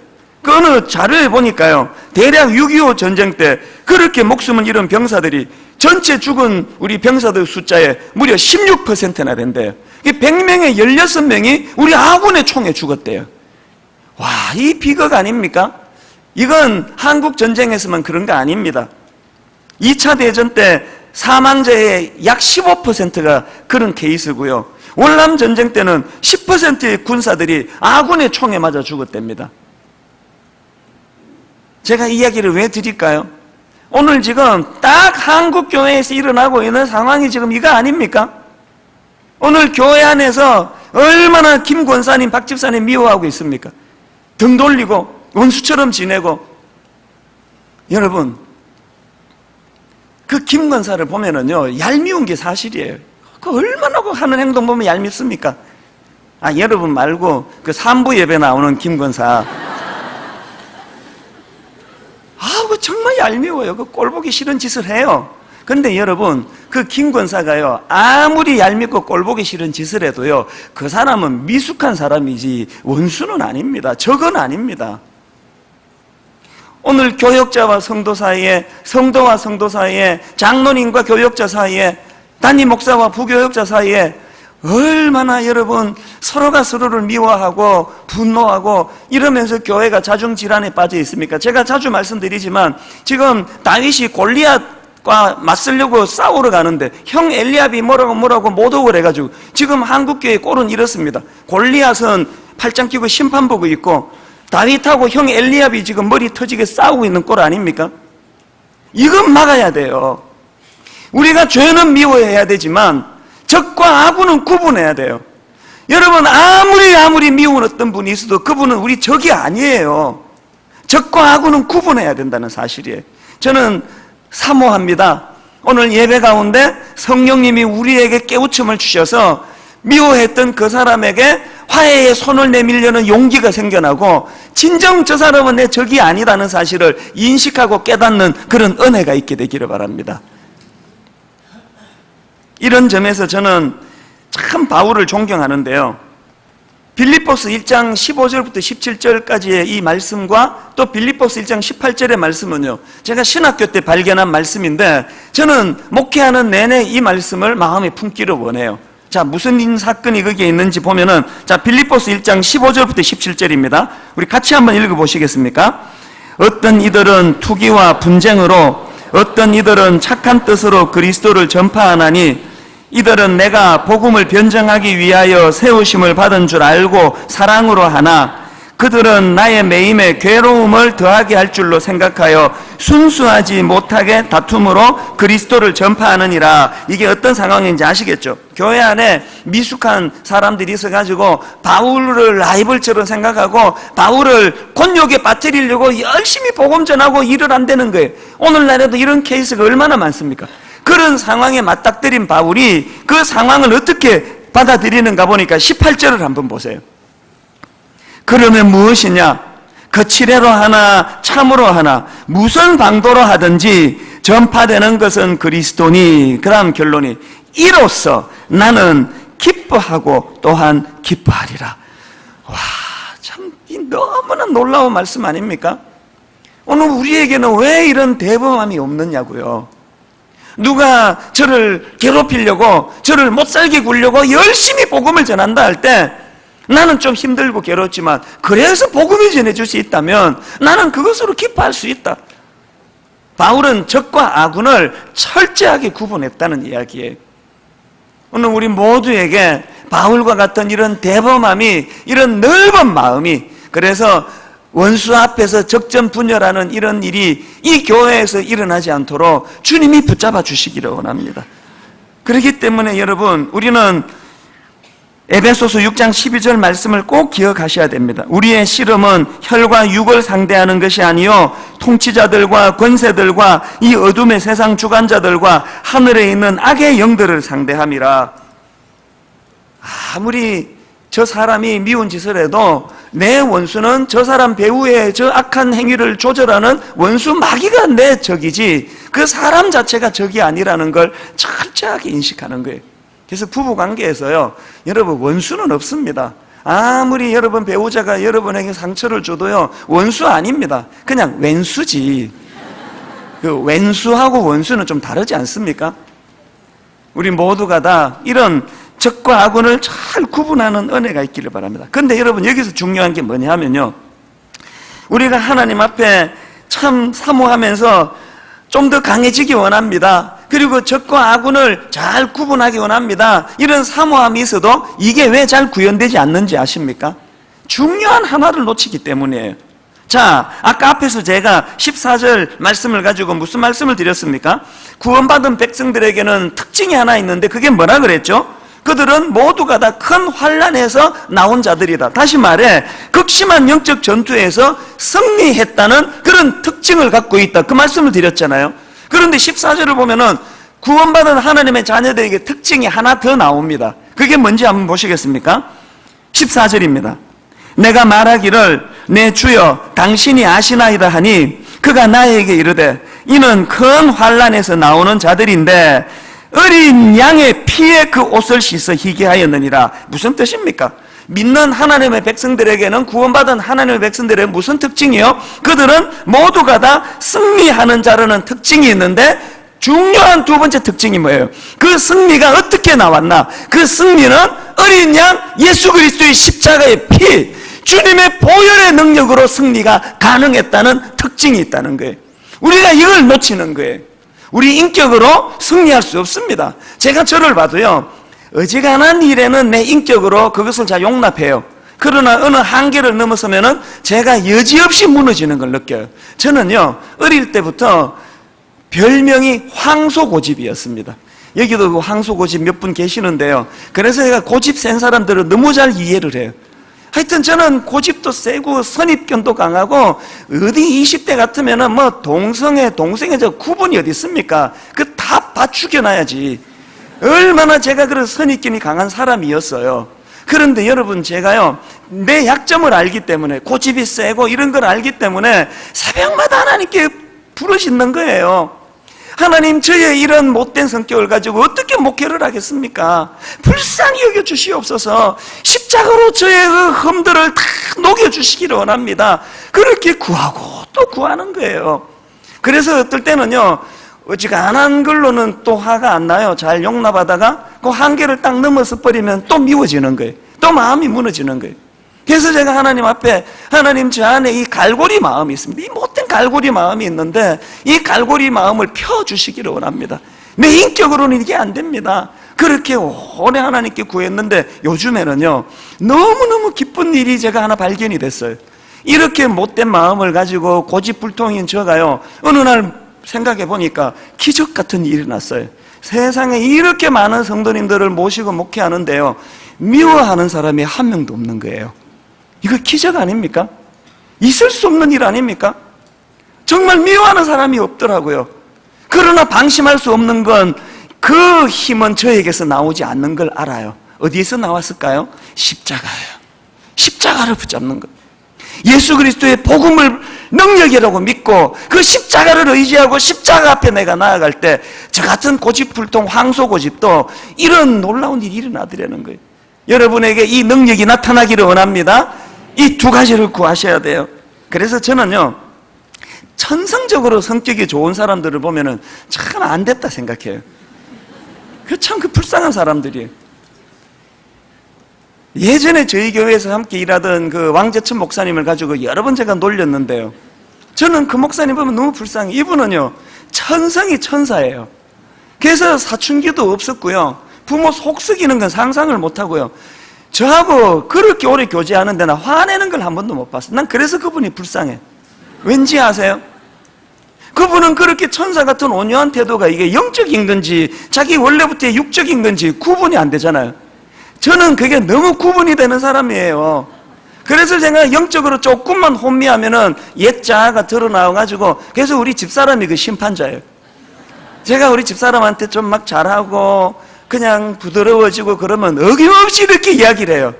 그 어느 자료에 보니까요, 대략 6.25 전쟁 때 그렇게 목숨을 잃은 병사들이 전체 죽은 우리 병사들 숫자의 무려 16%나 된대요. 100명에 16명이 우리 아군의 총에 죽었대요. 와, 이 비극 아닙니까? 이건 한국 전쟁에서만 그런 거 아닙니다. 2차 대전 때 사망자의 약 15%가 그런 케이스고요. 월남 전쟁 때는 10%의 군사들이 아군의 총에 맞아 죽었답니다. 제가 이 이야기를 왜 드릴까요? 오늘 지금 딱 한국 교회에서 일어나고 있는 상황이 지금 이거 아닙니까? 오늘 교회 안에서 얼마나 김 권사님, 박 집사님 미워하고 있습니까? 등 돌리고 원수처럼 지내고. 여러분, 그 김 권사를 보면은요, 얄미운 게 사실이에요. 그 얼마나 하는 행동 보면 얄밉습니까? 여러분 말고 그 산부 예배 나오는 김 권사. 정말 얄미워요. 그 꼴보기 싫은 짓을 해요. 근데 여러분, 그 김 권사가요, 아무리 얄밉고 꼴보기 싫은 짓을 해도요, 그 사람은 미숙한 사람이지 원수는 아닙니다. 적은 아닙니다. 오늘 교역자와 성도 사이에, 성도와 성도 사이에, 장로님과 교역자 사이에, 담임 목사와 부교역자 사이에 얼마나 여러분 서로가 서로를 미워하고 분노하고 이러면서 교회가 자중질환에 빠져 있습니까? 제가 자주 말씀드리지만 지금 다윗이 골리앗과 맞서려고 싸우러 가는데 형 엘리압이 뭐라고 못 오고 그래가지고 지금 한국교회 꼴은 이렇습니다. 골리앗은 팔짱 끼고 심판 보고 있고 다윗하고 형 엘리압이 지금 머리 터지게 싸우고 있는 꼴 아닙니까? 이건 막아야 돼요. 우리가 죄는 미워해야 되지만 적과 아군은 구분해야 돼요. 여러분, 아무리 미운 어떤 분이 있어도 그분은 우리 적이 아니에요. 적과 아군은 구분해야 된다는 사실이에요. 저는 사모합니다. 오늘 예배 가운데 성령님이 우리에게 깨우침을 주셔서 미워했던 그 사람에게 화해의 손을 내밀려는 용기가 생겨나고 진정 저 사람은 내 적이 아니라는 사실을 인식하고 깨닫는 그런 은혜가 있게 되기를 바랍니다. 이런 점에서 저는 참 바울을 존경하는데요. 빌립보서 1장 15절부터 17절까지의 이 말씀과 또 빌립보서 1장 18절의 말씀은요, 제가 신학교 때 발견한 말씀인데 저는 목회하는 내내 이 말씀을 마음에 품기를 원해요. 자, 무슨 사건이 거기에 있는지 보면은, 자, 빌립보서 1장 15절부터 17절입니다. 우리 같이 한번 읽어보시겠습니까? 어떤 이들은 투기와 분쟁으로, 어떤 이들은 착한 뜻으로 그리스도를 전파하나니 이들은 내가 복음을 변증하기 위하여 세우심을 받은 줄 알고 사랑으로 하나 그들은 나의 매임에 괴로움을 더하게 할 줄로 생각하여 순수하지 못하게 다툼으로 그리스도를 전파하느니라. 이게 어떤 상황인지 아시겠죠? 교회 안에 미숙한 사람들이 있어가지고 바울을 라이벌처럼 생각하고 바울을 곤욕에 빠뜨리려고 열심히 복음 전하고 일을 안 되는 거예요. 오늘날에도 이런 케이스가 얼마나 많습니까? 그런 상황에 맞닥뜨린 바울이 그 상황을 어떻게 받아들이는가 보니까 18절을 한번 보세요. 그러면 무엇이냐? 거칠애로 하나 참으로 하나 무슨 방도로 하든지 전파되는 것은 그리스도니. 그 다음 결론이 이로써 나는 기뻐하고 또한 기뻐하리라. 와, 참 너무나 놀라운 말씀 아닙니까? 오늘 우리에게는 왜 이런 대범함이 없느냐고요. 누가 저를 괴롭히려고 저를 못살게 굴려고 열심히 복음을 전한다 할 때 나는 좀 힘들고 괴롭지만 그래서 복음이 전해줄 수 있다면 나는 그것으로 기뻐할 수 있다. 바울은 적과 아군을 철저하게 구분했다는 이야기예요. 오늘 우리 모두에게 바울과 같은 이런 대범함이, 이런 넓은 마음이, 그래서 원수 앞에서 적전분열하는 이런 일이 이 교회에서 일어나지 않도록 주님이 붙잡아 주시기를 원합니다. 그렇기 때문에 여러분, 우리는 에베소서 6장 12절 말씀을 꼭 기억하셔야 됩니다. 우리의 씨름은 혈과 육을 상대하는 것이 아니요 통치자들과 권세들과 이 어둠의 세상 주관자들과 하늘에 있는 악의 영들을 상대함이라. 아무리 저 사람이 미운 짓을 해도 내 원수는 저 사람 배우의 저 악한 행위를 조절하는 원수 마귀가 내 적이지 그 사람 자체가 적이 아니라는 걸 철저하게 인식하는 거예요. 그래서 부부관계에서요, 여러분 원수는 없습니다. 아무리 여러분 배우자가 여러분에게 상처를 줘도요 원수 아닙니다. 그냥 왼수지. 그 왼수하고 원수는 좀 다르지 않습니까? 우리 모두가 다 이런 적과 악을 잘 구분하는 은혜가 있기를 바랍니다. 그런데 여러분 여기서 중요한 게 뭐냐 하면요, 우리가 하나님 앞에 참 사모하면서 좀 더 강해지기 원합니다. 그리고 적과 악을 잘 구분하기 원합니다. 이런 사모함이 있어도 이게 왜 잘 구현되지 않는지 아십니까? 중요한 하나를 놓치기 때문이에요. 자, 아까 앞에서 제가 14절 말씀을 가지고 무슨 말씀을 드렸습니까? 구원받은 백성들에게는 특징이 하나 있는데 그게 뭐라 그랬죠? 그들은 모두가 다 큰 환난에서 나온 자들이다. 다시 말해 극심한 영적 전투에서 승리했다는 그런 특징을 갖고 있다. 그 말씀을 드렸잖아요. 그런데 14절을 보면은 구원받은 하나님의 자녀들에게 특징이 하나 더 나옵니다. 그게 뭔지 한번 보시겠습니까? 14절입니다. 내가 말하기를 내 주여 당신이 아시나이다 하니 그가 나에게 이르되 이는 큰 환난에서 나오는 자들인데 어린 양의 피에 그 옷을 씻어 희게 하였느니라. 무슨 뜻입니까? 믿는 하나님의 백성들에게는, 구원받은 하나님의 백성들에게 무슨 특징이요? 그들은 모두가 다 승리하는 자라는 특징이 있는데 중요한 두 번째 특징이 뭐예요? 그 승리가 어떻게 나왔나? 그 승리는 어린 양 예수 그리스도의 십자가의 피, 주님의 보혈의 능력으로 승리가 가능했다는 특징이 있다는 거예요. 우리가 이걸 놓치는 거예요. 우리 인격으로 승리할 수 없습니다. 제가 저를 봐도요, 어지간한 일에는 내 인격으로 그것을 잘 용납해요. 그러나 어느 한계를 넘어서면은 제가 여지없이 무너지는 걸 느껴요. 저는요, 어릴 때부터 별명이 황소고집이었습니다. 여기도 황소고집 몇 분 계시는데요, 그래서 제가 고집 센 사람들을 너무 잘 이해를 해요. 하여튼 저는 고집도 세고 선입견도 강하고, 어디 20대 같으면은 뭐 동성애 저 구분이 어디 있습니까? 그 다 죽여놔야지. 얼마나 제가 그런 선입견이 강한 사람이었어요. 그런데 여러분, 제가요, 내 약점을 알기 때문에, 고집이 세고 이런 걸 알기 때문에 새벽마다 하나님께 부르짖는 거예요. 하나님, 저의 이런 못된 성격을 가지고 어떻게 목회를 하겠습니까? 불쌍히 여겨 주시옵소서. 십자가로 저의 그 흠들을 다 녹여 주시기를 원합니다. 그렇게 구하고 또 구하는 거예요. 그래서 어떨 때는요, 어지간한 걸로는 또 화가 안 나요. 잘 용납하다가 그 한계를 딱 넘어서 버리면 또 미워지는 거예요. 또 마음이 무너지는 거예요. 그래서 제가 하나님 앞에, 하나님, 저 안에 이 갈고리 마음이 있습니다. 이 못된 갈고리 마음이 있는데 이 갈고리 마음을 펴주시기를 원합니다. 내 인격으로는 이게 안 됩니다. 그렇게 오래 하나님께 구했는데 요즘에는요, 너무너무 기쁜 일이 제가 하나 발견이 됐어요. 이렇게 못된 마음을 가지고 고집불통인 저가요, 어느 날 생각해 보니까 기적 같은 일이 일어났어요. 세상에 이렇게 많은 성도님들을 모시고 목회하는데요, 미워하는 사람이 한 명도 없는 거예요. 이거 기적 아닙니까? 있을 수 없는 일 아닙니까? 정말 미워하는 사람이 없더라고요. 그러나 방심할 수 없는 건 그 힘은 저에게서 나오지 않는 걸 알아요. 어디에서 나왔을까요? 십자가예요. 십자가를 붙잡는 것. 예수 그리스도의 복음을 능력이라고 믿고 그 십자가를 의지하고 십자가 앞에 내가 나아갈 때 저 같은 고집불통 황소고집도 이런 놀라운 일이 일어나더라는 거예요. 여러분에게 이 능력이 나타나기를 원합니다. 이 두 가지를 구하셔야 돼요. 그래서 저는요, 천성적으로 성격이 좋은 사람들을 보면은 참 안 됐다 생각해요. 참 그 불쌍한 사람들이에요. 예전에 저희 교회에서 함께 일하던 그 왕재천 목사님을 가지고 여러 번 제가 놀렸는데요, 저는 그 목사님 보면 너무 불쌍해. 이분은요, 천성이 천사예요. 그래서 사춘기도 없었고요, 부모 속 썩이는 건 상상을 못하고요, 저하고 그렇게 오래 교제하는데 나 화내는 걸 한 번도 못 봤어요. 난 그래서 그분이 불쌍해. 왠지 아세요? 그분은 그렇게 천사 같은 온유한 태도가 이게 영적인 건지 자기 원래부터의 육적인 건지 구분이 안 되잖아요. 저는 그게 너무 구분이 되는 사람이에요. 그래서 제가 영적으로 조금만 혼미하면은 옛 자아가 드러나와가지고, 그래서 우리 집사람이 그 심판자예요. 제가 우리 집사람한테 좀 막 잘하고 그냥 부드러워지고 그러면 어김없이 이렇게 이야기를 해요.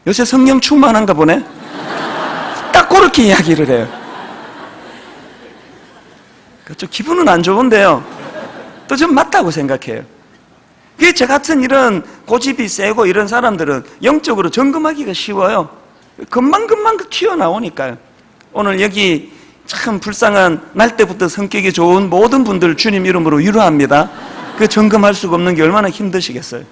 요새 성령 충만한가 보네? 딱 그렇게 이야기를 해요. 좀 기분은 안 좋은데요, 또 좀 맞다고 생각해요. 저 같은 이런 고집이 세고 이런 사람들은 영적으로 점검하기가 쉬워요. 금방금방 튀어나오니까요. 오늘 여기 참 불쌍한, 날 때부터 성격이 좋은 모든 분들 주님 이름으로 위로합니다. 그 점검할 수가 없는 게 얼마나 힘드시겠어요.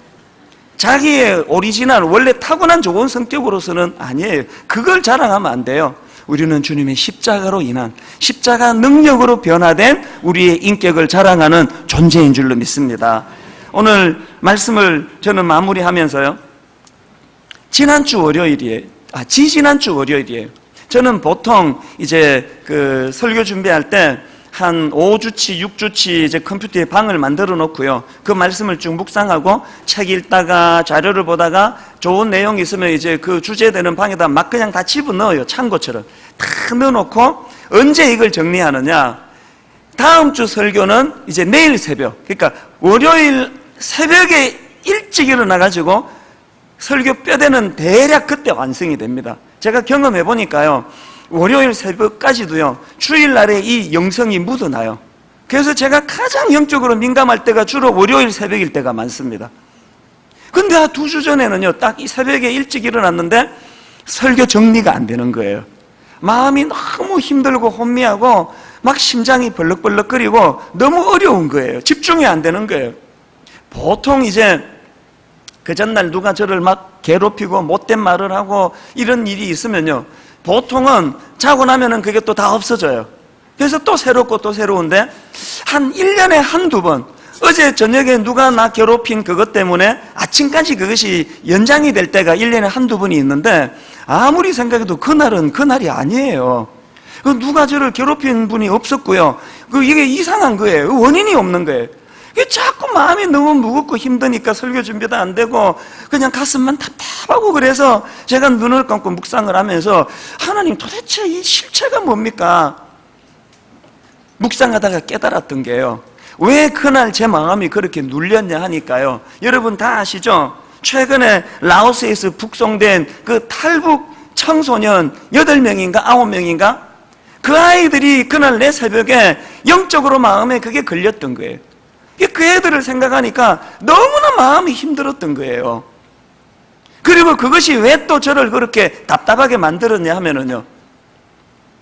자기의 오리지널, 원래 타고난 좋은 성격으로서는 아니에요. 그걸 자랑하면 안 돼요. 우리는 주님의 십자가로 인한, 십자가 능력으로 변화된 우리의 인격을 자랑하는 존재인 줄로 믿습니다. 오늘 말씀을 저는 마무리하면서요, 지지난주 월요일이에요. 저는 보통 이제 그 설교 준비할 때 한 5주치, 6주치 이제 컴퓨터에 방을 만들어 놓고요, 그 말씀을 쭉 묵상하고 책 읽다가 자료를 보다가 좋은 내용이 있으면 이제 그 주제되는 방에다 막 그냥 다 집어넣어요. 창고처럼 다 넣어놓고, 언제 이걸 정리하느냐, 다음 주 설교는 이제 내일 새벽, 그러니까 월요일 새벽에 일찍 일어나가지고 설교 뼈대는 대략 그때 완성이 됩니다. 제가 경험해 보니까요, 월요일 새벽까지도요, 주일날에 이 영성이 묻어나요. 그래서 제가 가장 영적으로 민감할 때가 주로 월요일 새벽일 때가 많습니다. 근데 한 2주 전에는요, 딱 이 새벽에 일찍 일어났는데 설교 정리가 안 되는 거예요. 마음이 너무 힘들고 혼미하고 막 심장이 벌럭벌럭거리고 너무 어려운 거예요. 집중이 안 되는 거예요. 보통 이제 그 전날 누가 저를 막 괴롭히고 못된 말을 하고 이런 일이 있으면요, 보통은 자고 나면은 그게 또 다 없어져요. 그래서 또 새롭고 또 새로운데, 한 1년에 한두 번, 어제 저녁에 누가 나 괴롭힌 그것 때문에 아침까지 그것이 연장이 될 때가 1년에 한두 번이 있는데, 아무리 생각해도 그날은 그날이 아니에요. 누가 저를 괴롭힌 분이 없었고요, 이게 이상한 거예요. 원인이 없는 거예요. 자꾸 마음이 너무 무겁고 힘드니까 설교 준비도 안 되고 그냥 가슴만 답답하고, 그래서 제가 눈을 감고 묵상을 하면서, 하나님 도대체 이 실체가 뭡니까? 묵상하다가 깨달았던 게요, 왜 그날 제 마음이 그렇게 눌렸냐 하니까요, 여러분 다 아시죠? 최근에 라오스에서 북송된 그 탈북 청소년 8명인가 9명인가? 그 아이들이 그날 내 새벽에 영적으로 마음에 그게 걸렸던 거예요. 그 애들을 생각하니까 너무나 마음이 힘들었던 거예요. 그리고 그것이 왜 또 저를 그렇게 답답하게 만들었냐 하면은요,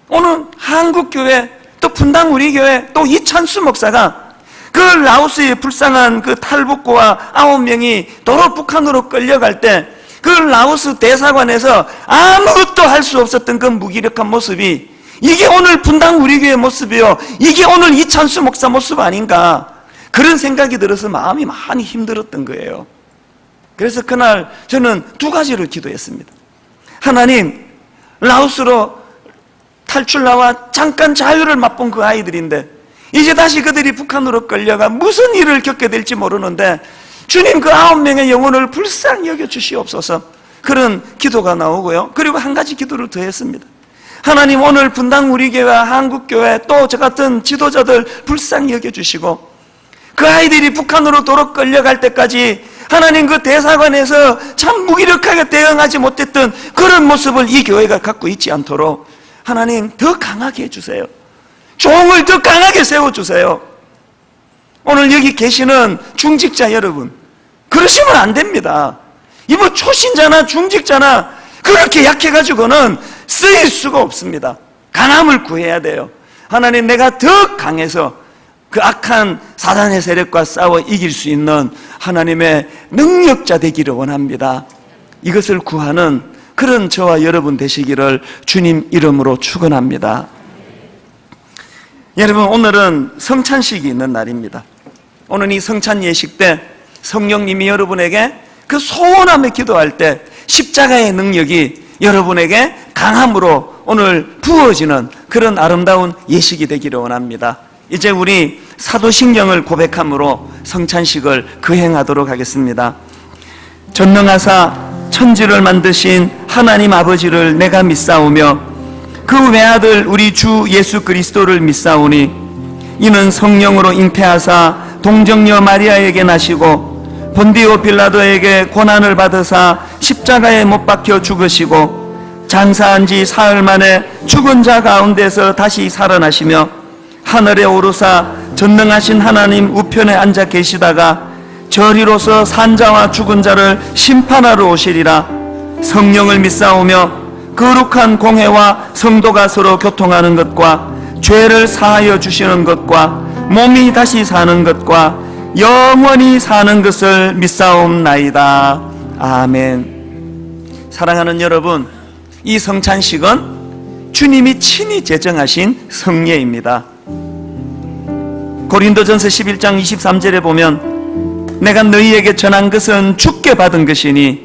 오늘 한국교회, 또 분당 우리교회, 또 이찬수 목사가 그 라오스의 불쌍한 그 탈북고와 9명이 도로 북한으로 끌려갈 때 그 라오스 대사관에서 아무것도 할 수 없었던 그 무기력한 모습이, 이게 오늘 분당 우리교회 모습이요, 이게 오늘 이찬수 목사 모습 아닌가, 그런 생각이 들어서 마음이 많이 힘들었던 거예요. 그래서 그날 저는 2가지를 기도했습니다. 하나님, 라오스로 탈출 나와 잠깐 자유를 맛본 그 아이들인데 이제 다시 그들이 북한으로 끌려가 무슨 일을 겪게 될지 모르는데 주님, 그 9명의 영혼을 불쌍히 여겨 주시옵소서, 그런 기도가 나오고요. 그리고 한 가지 기도를 더 했습니다. 하나님, 오늘 분당 우리교회와 한국교회 또 저 같은 지도자들 불쌍히 여겨주시고, 그 아이들이 북한으로 도로 끌려갈 때까지 하나님, 그 대사관에서 참 무기력하게 대응하지 못했던 그런 모습을 이 교회가 갖고 있지 않도록 하나님 더 강하게 해주세요. 종을 더 강하게 세워주세요. 오늘 여기 계시는 중직자 여러분, 그러시면 안 됩니다. 이 뭐 초신자나 중직자나 그렇게 약해가지고는 쓰일 수가 없습니다. 강함을 구해야 돼요. 하나님, 내가 더 강해서 그 악한 사단의 세력과 싸워 이길 수 있는 하나님의 능력자 되기를 원합니다. 이것을 구하는 그런 저와 여러분 되시기를 주님 이름으로 축원합니다. 여러분, 오늘은 성찬식이 있는 날입니다. 오늘 이 성찬 예식 때 성령님이 여러분에게 그 소원함에 기도할 때 십자가의 능력이 여러분에게 강함으로 오늘 부어지는 그런 아름다운 예식이 되기를 원합니다. 이제 우리 사도신경을 고백함으로 성찬식을 거행하도록 하겠습니다. 전능하사 천지를 만드신 하나님 아버지를 내가 믿사오며 그 외아들 우리 주 예수 그리스도를 믿사오니 이는 성령으로 잉태하사 동정녀 마리아에게 나시고 본디오 빌라도에게 고난을 받으사 십자가에 못 박혀 죽으시고 장사한 지 사흘 만에 죽은 자 가운데서 다시 살아나시며 하늘에 오르사 전능하신 하나님 우편에 앉아 계시다가 저리로서 산자와 죽은 자를 심판하러 오시리라. 성령을 믿사오며 거룩한 공회와 성도가 서로 교통하는 것과 죄를 사하여 주시는 것과 몸이 다시 사는 것과 영원히 사는 것을 믿사옵나이다. 아멘. 사랑하는 여러분, 이 성찬식은 주님이 친히 제정하신 성례입니다. 고린도전서 11장 23절에 보면 내가 너희에게 전한 것은 주께 받은 것이니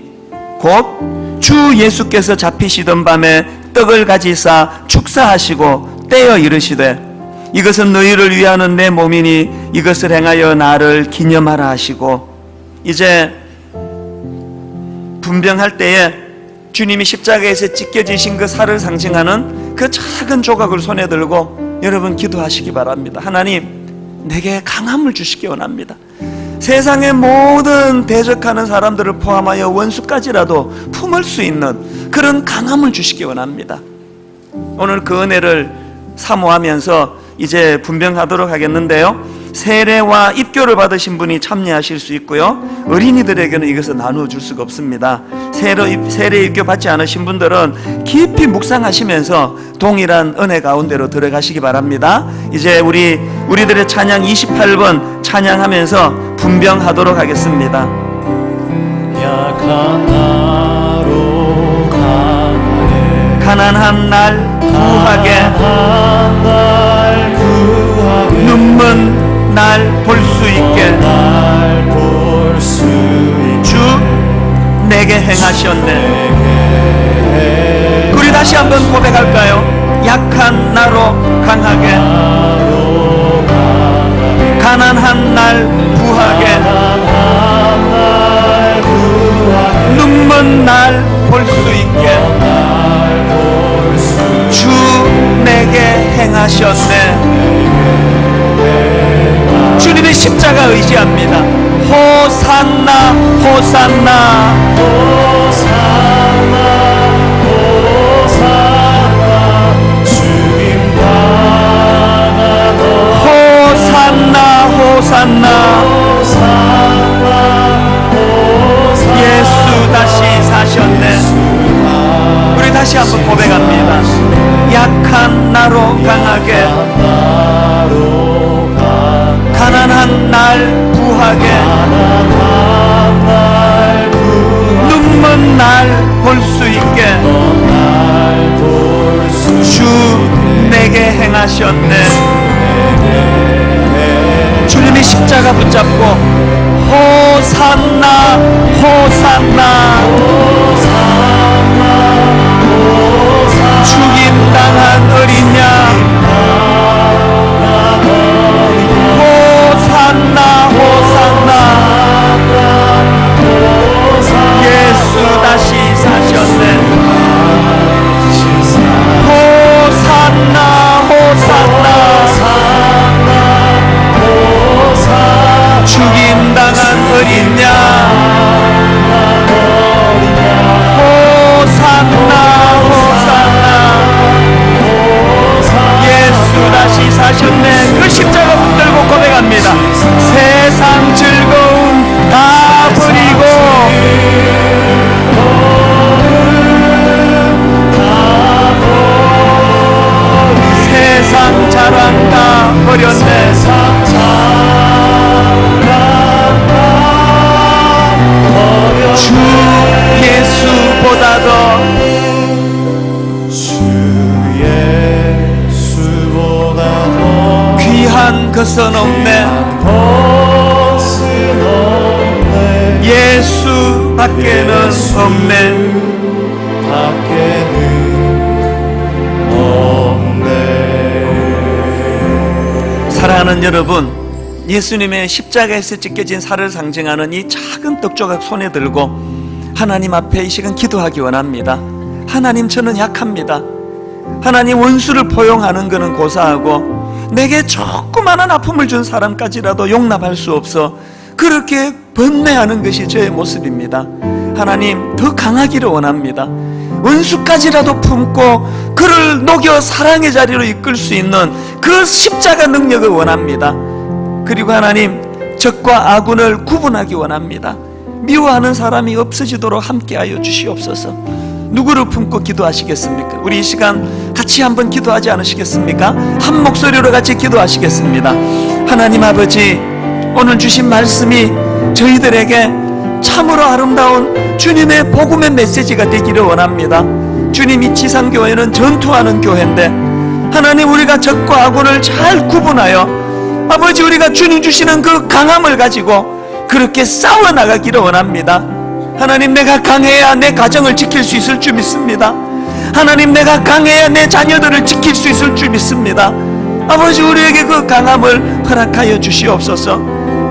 곧 주 예수께서 잡히시던 밤에 떡을 가지사 축사하시고 떼어 이르시되 이것은 너희를 위하는 내 몸이니 이것을 행하여 나를 기념하라 하시고, 이제 분병할 때에 주님이 십자가에서 찢겨지신 그 살을 상징하는 그 작은 조각을 손에 들고 여러분 기도하시기 바랍니다. 하나님, 내게 강함을 주시기 원합니다. 세상의 모든 대적하는 사람들을 포함하여 원수까지라도 품을 수 있는 그런 강함을 주시기 원합니다. 오늘 그 은혜를 사모하면서 이제 분병하도록 하겠는데요, 세례와 입교를 받으신 분이 참여하실 수 있고요, 어린이들에게는 이것을 나누어 줄 수가 없습니다. 세례 입교 받지 않으신 분들은 깊이 묵상하시면서 동일한 은혜 가운데로 들어가시기 바랍니다. 이제 우리들의 찬양 28번 찬양하면서 분병하도록 하겠습니다. 약한 나로 강하게 가난한 날 구하게 눈먼 날 볼 수 있게 주 내게 행하셨네. 우리 다시 한번 고백할까요? 약한 나로 강하게 가난한 날 구하게 눈먼 날 볼 수 있게 주 내게 행하셨네. 주님의 의지합니다. 호산나 호산나 호산나 호산나 주님 나라도 호산나 호산나 호산나 예수 다시 사셨네. 우리 다시 한번 고백합니다. 약한 나로 강하게 가난한 날 부하게 눈먼 날 볼 수 있게 주 내게 행하셨네. 주님이 십자가 붙잡고 호산나 호산나 죽임당한 어린 양 호산나 호산나 예수 다시 사셨네. 호산나 호산나 죽임당한 어린 양 호산나 호산나 예수 다시 사셨네. 그 십자가 붙들고 고백합니다. 세상 즐거움 다 버리고 세상 자랑 다 버렸네. 주 예수보다도 귀한 것은 없네. 예수 밖에는 없네. 사랑하는 여러분, 예수님의 십자가에서 찢겨진 살을 상징하는 이 작은 떡조각 손에 들고 하나님 앞에 이 시간 기도하기 원합니다. 하나님, 저는 약합니다. 하나님, 원수를 포용하는 것은 고사하고 내게 조그마한 아픔을 준 사람까지라도 용납할 수 없어 그렇게 번뇌하는 것이 저의 모습입니다. 하나님, 더 강하기를 원합니다. 원수까지라도 품고 그를 녹여 사랑의 자리로 이끌 수 있는 그 십자가 능력을 원합니다. 그리고 하나님, 적과 아군을 구분하기 원합니다. 미워하는 사람이 없어지도록 함께하여 주시옵소서. 누구를 품고 기도하시겠습니까? 우리 이 시간 같이 한번 기도하지 않으시겠습니까? 한 목소리로 같이 기도하시겠습니다. 하나님 아버지, 오늘 주신 말씀이 저희들에게 참으로 아름다운 주님의 복음의 메시지가 되기를 원합니다. 주님이 지상교회는 전투하는 교회인데 하나님, 우리가 적과 아군을 잘 구분하여 아버지, 우리가 주님 주시는 그 강함을 가지고 그렇게 싸워나가기를 원합니다. 하나님, 내가 강해야 내 가정을 지킬 수 있을 줄 믿습니다. 하나님, 내가 강해야 내 자녀들을 지킬 수 있을 줄 믿습니다. 아버지, 우리에게 그 강함을 허락하여 주시옵소서.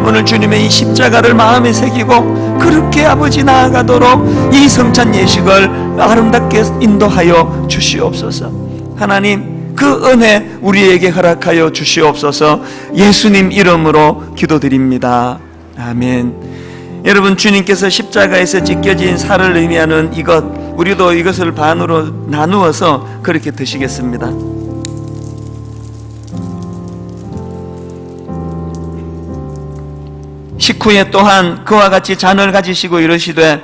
오늘 주님의 이 십자가를 마음에 새기고 그렇게 아버지 나아가도록 이 성찬 예식을 아름답게 인도하여 주시옵소서. 하나님, 그 은혜 우리에게 허락하여 주시옵소서. 예수님 이름으로 기도드립니다. 아멘. 여러분, 주님께서 십자가에서 찢겨진 살을 의미하는 이것, 우리도 이것을 반으로 나누어서 그렇게 드시겠습니다. 식후에 또한 그와 같이 잔을 가지시고 이르시되,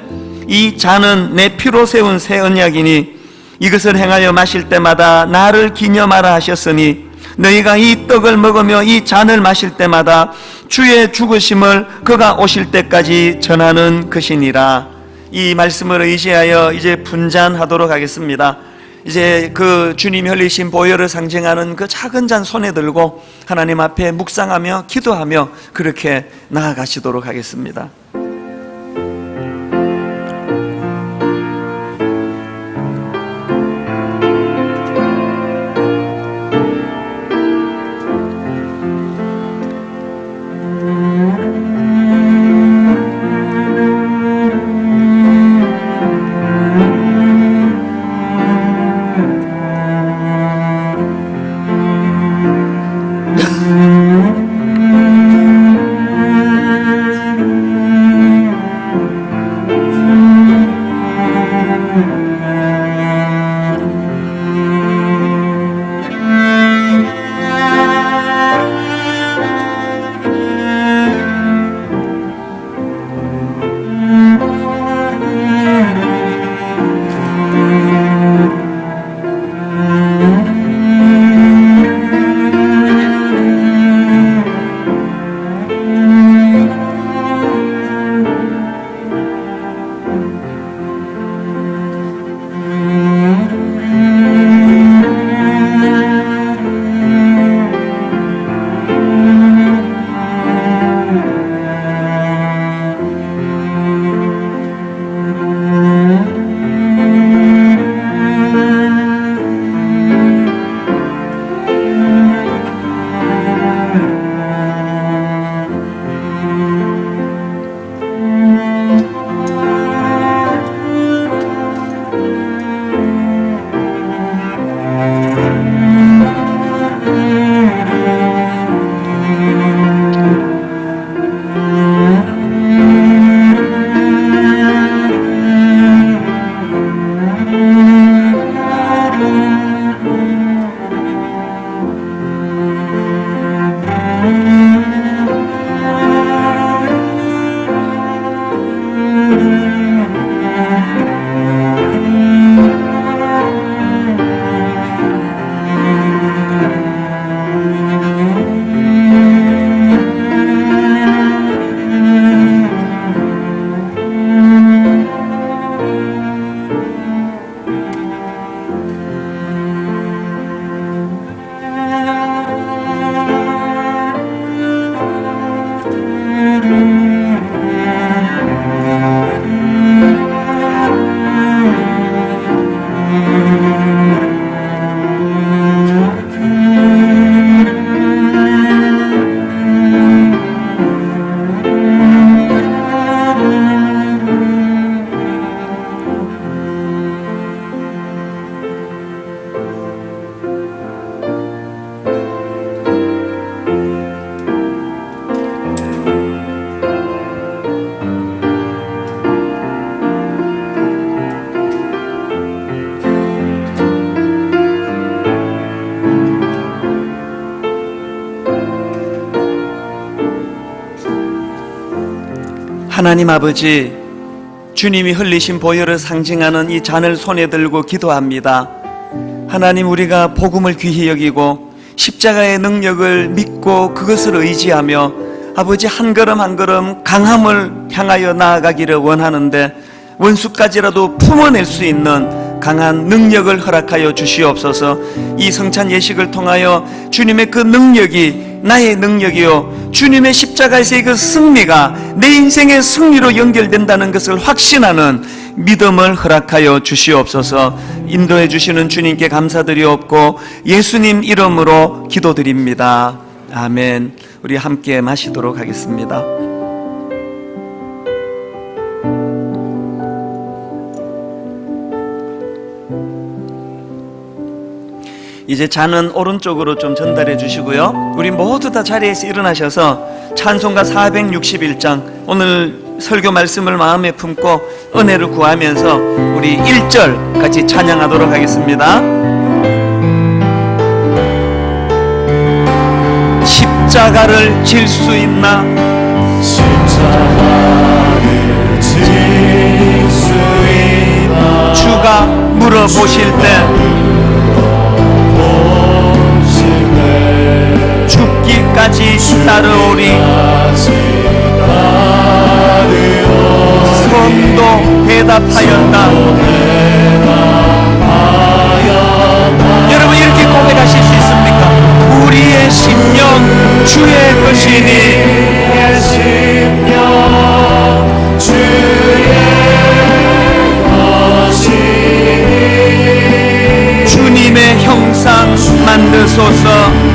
이 잔은 내 피로 세운 새 언약이니 이것을 행하여 마실 때마다 나를 기념하라 하셨으니, 너희가 이 떡을 먹으며 이 잔을 마실 때마다 주의 죽으심을 그가 오실 때까지 전하는 것이니라. 이 말씀을 의지하여 이제 분잔하도록 하겠습니다. 이제 그 주님이 흘리신 보혈을 상징하는 그 작은 잔 손에 들고 하나님 앞에 묵상하며 기도하며 그렇게 나아가시도록 하겠습니다. 하나님 아버지, 주님이 흘리신 보혈을 상징하는 이 잔을 손에 들고 기도합니다. 하나님, 우리가 복음을 귀히 여기고 십자가의 능력을 믿고 그것을 의지하며 아버지 한 걸음 한 걸음 강함을 향하여 나아가기를 원하는데 원수까지라도 품어낼 수 있는 강한 능력을 허락하여 주시옵소서. 이 성찬 예식을 통하여 주님의 그 능력이 나의 능력이요, 주님의 십자가에서의 그 승리가 내 인생의 승리로 연결된다는 것을 확신하는 믿음을 허락하여 주시옵소서. 인도해 주시는 주님께 감사드리옵고 예수님 이름으로 기도드립니다. 아멘. 우리 함께 마시도록 하겠습니다. 이제 잔은 오른쪽으로 좀 전달해 주시고요, 우리 모두 다 자리에서 일어나셔서 찬송가 461장 오늘 설교 말씀을 마음에 품고 은혜를 구하면서 우리 1절 같이 찬양하도록 하겠습니다. 십자가를 질 수 있나? 십자가를 질 수 있나? 주가 물어보실 때 죽기까지 따르오리. 손도 대답하였다. 여러분, 이렇게 고백하실 수 있습니까? 우리의 심령 주의 것이니. 주님의 형상 만드소서.